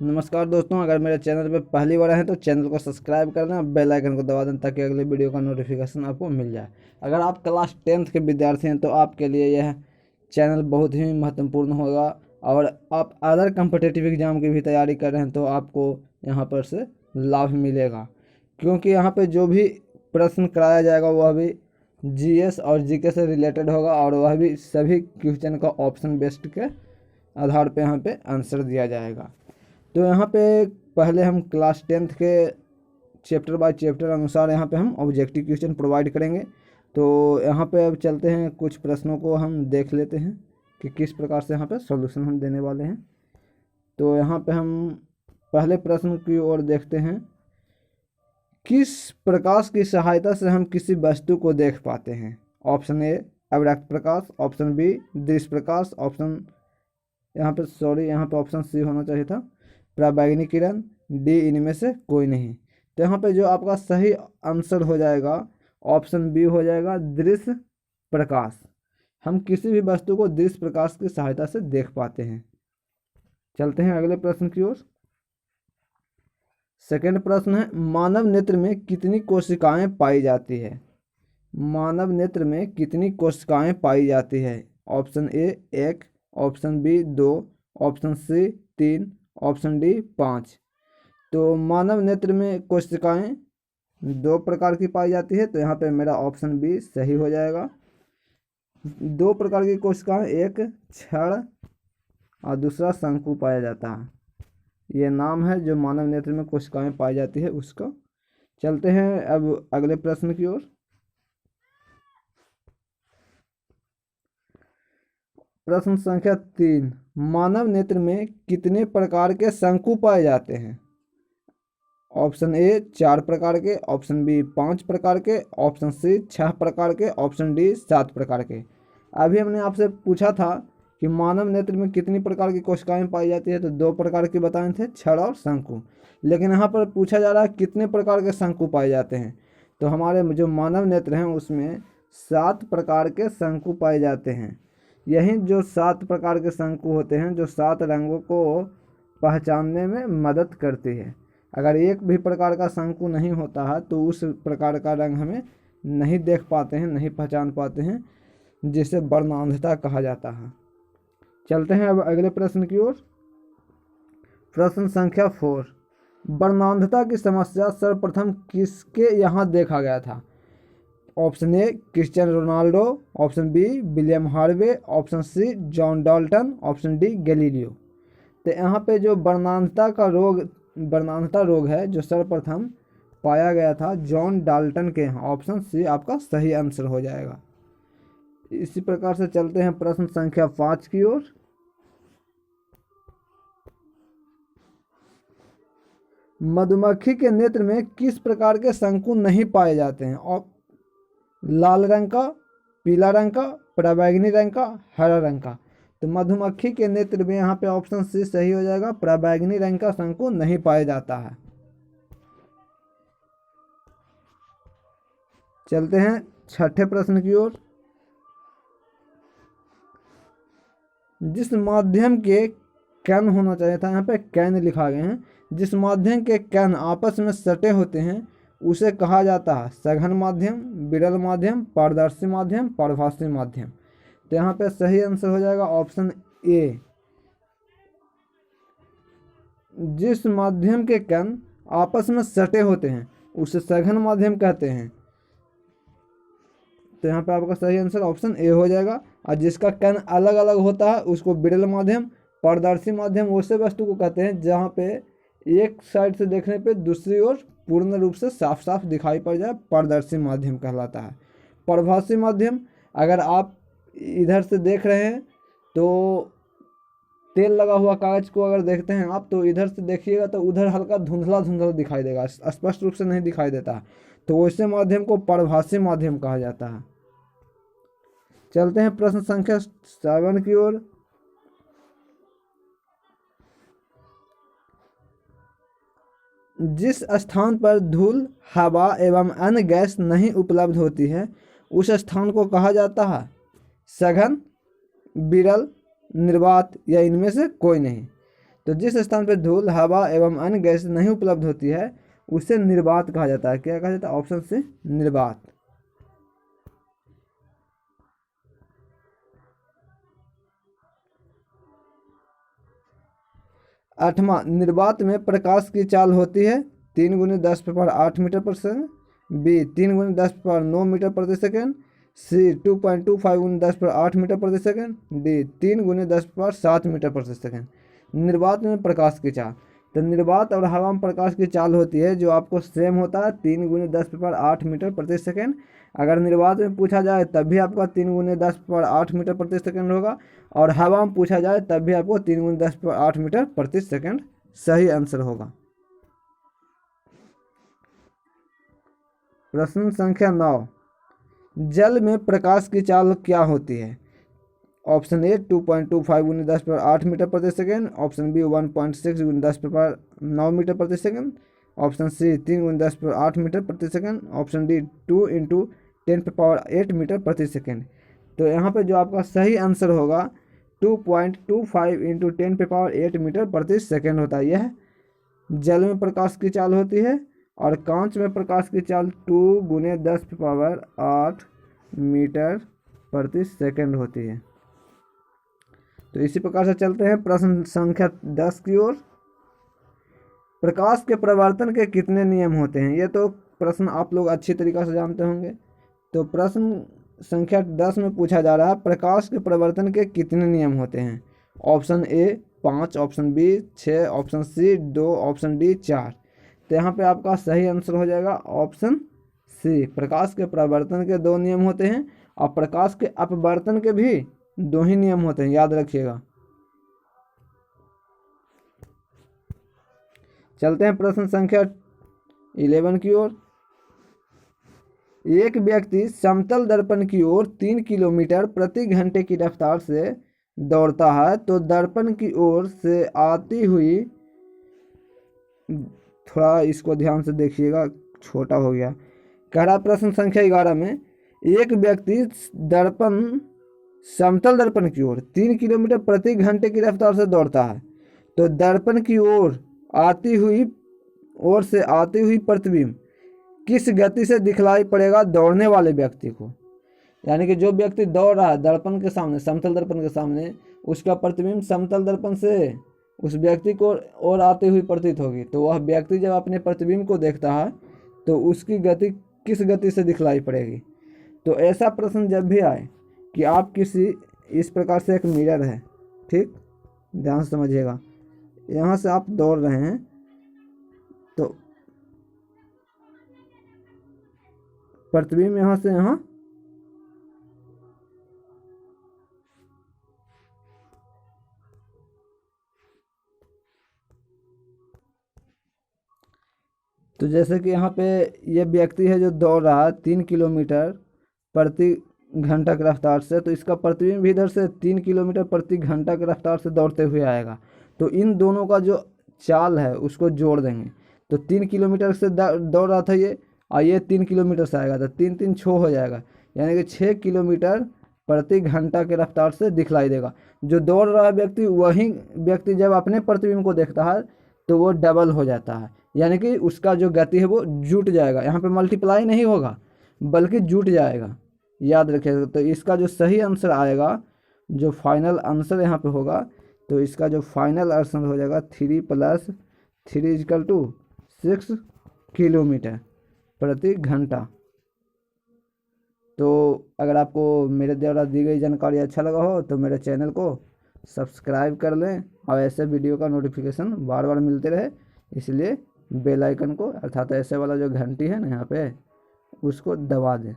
नमस्कार दोस्तों, अगर मेरे चैनल पे पहली बार हैं तो चैनल को सब्सक्राइब कर दें, बेल आइकन को दबा दें ताकि अगले वीडियो का नोटिफिकेशन आपको मिल जाए। अगर आप क्लास 10th के विद्यार्थी हैं तो आपके लिए यह चैनल बहुत ही महत्वपूर्ण होगा। और आप अदर कम्पिटिटिव एग्ज़ाम की भी तैयारी कर रहे हैं तो आपको यहाँ पर से लाभ मिलेगा, क्योंकि यहाँ पर जो भी प्रश्न कराया जाएगा वह भी जीएस और जीके से रिलेटेड होगा, और वह भी सभी क्वेश्चन का ऑप्शन बेस्ड के आधार पे यहाँ पे आंसर दिया जाएगा। तो यहाँ पे पहले हम क्लास 10th के चैप्टर बाय चैप्टर अनुसार यहाँ पे हम ऑब्जेक्टिव क्वेश्चन प्रोवाइड करेंगे। तो यहाँ पे अब चलते हैं, कुछ प्रश्नों को हम देख लेते हैं कि किस प्रकार से यहाँ पे सॉल्यूशन हम देने वाले हैं। तो यहाँ पे हम पहले प्रश्न की ओर देखते हैं। किस प्रकाश की सहायता से हम किसी वस्तु को देख पाते हैं? ऑप्शन ए अवरक्त प्रकाश, ऑप्शन बी दृश्य प्रकाश, यहाँ पे ऑप्शन सी होना चाहिए था पराबैंगनी किरण, डी इनमें से कोई नहीं। तो यहाँ पे जो आपका सही आंसर हो जाएगा ऑप्शन बी हो जाएगा दृश्य प्रकाश। हम किसी भी वस्तु को दृश्य प्रकाश की सहायता से देख पाते हैं। चलते हैं अगले प्रश्न की ओर। सेकंड प्रश्न है, मानव नेत्र में कितनी कोशिकाएं पाई जाती है? मानव नेत्र में कितनी कोशिकाएं पाई जाती है? Option A 1, option B 2, option C 3, option D 5। तो मानव नेत्र में कोशिकाएं 2 प्रकार की पाई जाती है, तो यहाँ पे मेरा ऑप्शन बी सही हो जाएगा। 2 प्रकार की कोशिकाएं, एक क्षण और दूसरा शंकु पाया जाता है। ये नाम है जो मानव नेत्र में कोशिकाएं पाई जाती है उसका। चलते हैं अब अगले प्रश्न की ओर। प्रश्न संख्या 3, मानव नेत्र में कितने प्रकार के शंकु पाए जाते हैं? ऑप्शन ए 4 प्रकार के, ऑप्शन बी 5 प्रकार के, ऑप्शन सी 6 प्रकार के, ऑप्शन डी 7 प्रकार के। अभी हमने आपसे पूछा था कि मानव नेत्र में कितनी प्रकार की कोशिकाएं पाई जाती है, तो 2 प्रकार की बताए थे, क्षण और शंकु। लेकिन यहाँ पर पूछा जा रहा है कितने प्रकार के शंकु पाए जाते हैं। तो हमारे जो मानव नेत्र हैं उसमें 7 प्रकार के शंकु पाए जाते हैं। यही जो 7 प्रकार के शंकु होते हैं जो 7 रंगों को पहचानने में मदद करती है। अगर एक भी प्रकार का शंकु नहीं होता है तो उस प्रकार का रंग हमें नहीं देख पाते हैं, नहीं पहचान पाते हैं, जिसे वर्णांधता कहा जाता है। चलते हैं अब अगले प्रश्न की ओर। प्रश्न संख्या 4, वर्णांधता की समस्या सर्वप्रथम किसके यहाँ देखा गया था? Option A Cristiano Ronaldo, option B William Harvey, option C John Dalton, option D Galileo. तो यहाँ पे जो वर्णांधता रोग है जो सर्वप्रथम पाया गया था जॉन डाल्टन के यहाँ। ऑप्शन सी आपका सही आंसर हो जाएगा। इसी प्रकार से चलते हैं प्रश्न संख्या 5 की ओर। मधुमक्खी के नेत्र में किस प्रकार के शंकु नहीं पाए जाते हैं? और लाल रंग का, पीला रंग का, पराबैंगनी रंग का, हरा रंग का। तो मधुमक्खी के नेत्र में यहाँ पे ऑप्शन सी सही हो जाएगा, पराबैंगनी रंग का शंकु नहीं पाया जाता है। चलते हैं छठे प्रश्न की ओर। जिस माध्यम के कण होना चाहिए था, यहाँ पे कण लिखा गया है। जिस माध्यम के कण आपस में सटे होते हैं उसे कहा जाता है सघन माध्यम, विरल माध्यम, पारदर्शी माध्यम, परभासी माध्यम। तो यहाँ पे सही आंसर हो जाएगा ऑप्शन ए। जिस माध्यम के कण आपस में सटे होते हैं उसे सघन माध्यम कहते हैं। तो यहाँ पे आपका सही आंसर ऑप्शन ए हो जाएगा। और जिसका कण अलग अलग होता है उसको विरल माध्यम, पारदर्शी माध्यम वैसे वस्तु को कहते हैं जहाँ पे एक साइड से देखने पे दूसरी ओर पूर्ण रूप से साफ साफ दिखाई पड़ जाए, पारदर्शी माध्यम कहलाता है। परभासी माध्यम, अगर आप इधर से देख रहे हैं तो तेल लगा हुआ कागज को अगर देखते हैं आप तो इधर से देखिएगा तो उधर हल्का धुंधला धुंधला दिखाई देगा, स्पष्ट रूप से नहीं दिखाई देता। तो वैसे माध्यम को परभासी माध्यम कहा जाता है। चलते हैं प्रश्न संख्या 7 की ओर। जिस स्थान पर धूल, हवा एवं अन्य गैस नहीं उपलब्ध होती है उस स्थान को कहा जाता है सघन, विरल, निर्वात या इनमें से कोई नहीं। तो जिस स्थान पर धूल, हवा एवं अन्य गैस नहीं उपलब्ध होती है उसे निर्वात कहा जाता है। क्या कहा जाता है? ऑप्शन सी, निर्वात। 8वां, निर्वात में प्रकाश की चाल होती है 3 × 10⁻8 मीटर पर सेकंड, बी 3 × 10⁻9 मीटर प्रति सेकंड, सी 2.25 × 10⁻8 मीटर प्रति सेकंड, डी 3 × 10⁻7 मीटर प्रति सेकंड। निर्वात में प्रकाश की चाल, तो निर्वात और हवा में प्रकाश की चाल होती है जो आपको सेम होता है 3 × 10⁻8 मीटर प्रति सेकंड। अगर निर्वात में पूछा जाए तब भी आपका 3 × 10⁻8 मीटर प्रति सेकंड होगा, और हवा में पूछा जाए तब भी आपको 3 × 10⁻8 मीटर प्रति सेकंड सही आंसर होगा। प्रश्न संख्या 9, जल में प्रकाश की चाल क्या होती है? ऑप्शन ए 2.25 × 10⁻8 मीटर प्रति सेकंड, ऑप्शन बी 1.6 × 10⁻9 मीटर प्रति सेकंड, ऑप्शन सी 3 × 10⁻8 मीटर प्रति सेकंड, ऑप्शन डी 2 × 10⁸ मीटर प्रति सेकंड। तो यहाँ पे जो आपका सही आंसर होगा 2.25 × 10⁸ मीटर प्रति सेकंड होता है। यह जल में प्रकाश की चाल होती है, और कांच में प्रकाश की चाल 2 × 10⁸ मीटर प्रति सेकंड होती है। तो इसी प्रकार से चलते हैं प्रश्न संख्या 10 की ओर। प्रकाश के प्रवर्तन के कितने नियम होते हैं? ये तो प्रश्न आप लोग अच्छी तरीक़ा से जानते होंगे। तो प्रश्न संख्या 10 में पूछा जा रहा है प्रकाश के प्रवर्तन के कितने नियम होते हैं? Option A 5, option B 6, option C 2, option D 4। तो यहाँ पे आपका सही आंसर हो जाएगा ऑप्शन सी। प्रकाश के प्रवर्तन के 2 नियम होते हैं, और प्रकाश के अपवर्तन के भी 2 ही नियम होते हैं, याद रखिएगा। चलते हैं प्रश्न संख्या 11 की ओर। एक व्यक्ति समतल दर्पण की ओर 3 किलोमीटर प्रति घंटे की रफ्तार से दौड़ता है, तो दर्पण की ओर से आती हुई, थोड़ा इसको ध्यान से देखिएगा, छोटा हो गया। कह रहा प्रश्न संख्या 11 में एक व्यक्ति समतल दर्पण की ओर 3 किलोमीटर प्रति घंटे की रफ्तार से दौड़ता है, तो दर्पण की ओर से आती हुई प्रतिबिंब किस गति से दिखलाई पड़ेगा दौड़ने वाले व्यक्ति को? यानी कि जो व्यक्ति दौड़ रहा है दर्पण के सामने, समतल दर्पण के सामने, उसका प्रतिबिंब समतल दर्पण से उस व्यक्ति को और आती हुई प्रतीत होगी। तो वह व्यक्ति जब अपने प्रतिबिंब को देखता है तो उसकी गति किस गति से दिखलाई पड़ेगी? तो ऐसा प्रश्न जब भी आए कि आप किसी, इस प्रकार से एक मिरर है, ठीक, ध्यान से समझिएगा, यहाँ से आप दौड़ रहे हैं, तो प्रतिबिंब यहाँ से यहाँ तो जैसे कि यहाँ पे ये व्यक्ति है जो दौड़ रहा है 3 किलोमीटर प्रति घंटा की रफ्तार से, तो इसका प्रतिबिंब भी इधर से 3 किलोमीटर प्रति घंटा की रफ्तार से दौड़ते हुए आएगा। तो इन दोनों का जो चाल है उसको जोड़ देंगे, तो 3 किलोमीटर से दौड़ रहा था ये, और ये 3 किलोमीटर से आएगा, तो 3 3 6 हो जाएगा, यानी कि 6 किलोमीटर प्रति घंटा की रफ्तार से दिखलाई देगा। जो दौड़ रहा व्यक्ति, वही व्यक्ति जब अपने प्रतिबिंब को देखता है तो वो डबल हो जाता है, यानी कि उसका जो गति है वो जुट जाएगा। यहाँ पे मल्टीप्लाई नहीं होगा बल्कि जुट जाएगा, याद रखिएगा। तो इसका जो सही आंसर आएगा, जो फाइनल आंसर यहाँ पे होगा, तो इसका जो फाइनल आंसर हो जाएगा 3 + 3 = 6 किलोमीटर प्रति घंटा। तो अगर आपको मेरे द्वारा दी गई जानकारी अच्छा लगा हो तो मेरे चैनल को सब्सक्राइब कर लें, और ऐसे वीडियो का नोटिफिकेशन बार बार मिलते रहे, इसलिए बेल आइकन को, अर्थात ऐसे वाला जो घंटी है ना यहाँ पे, उसको दबा दें।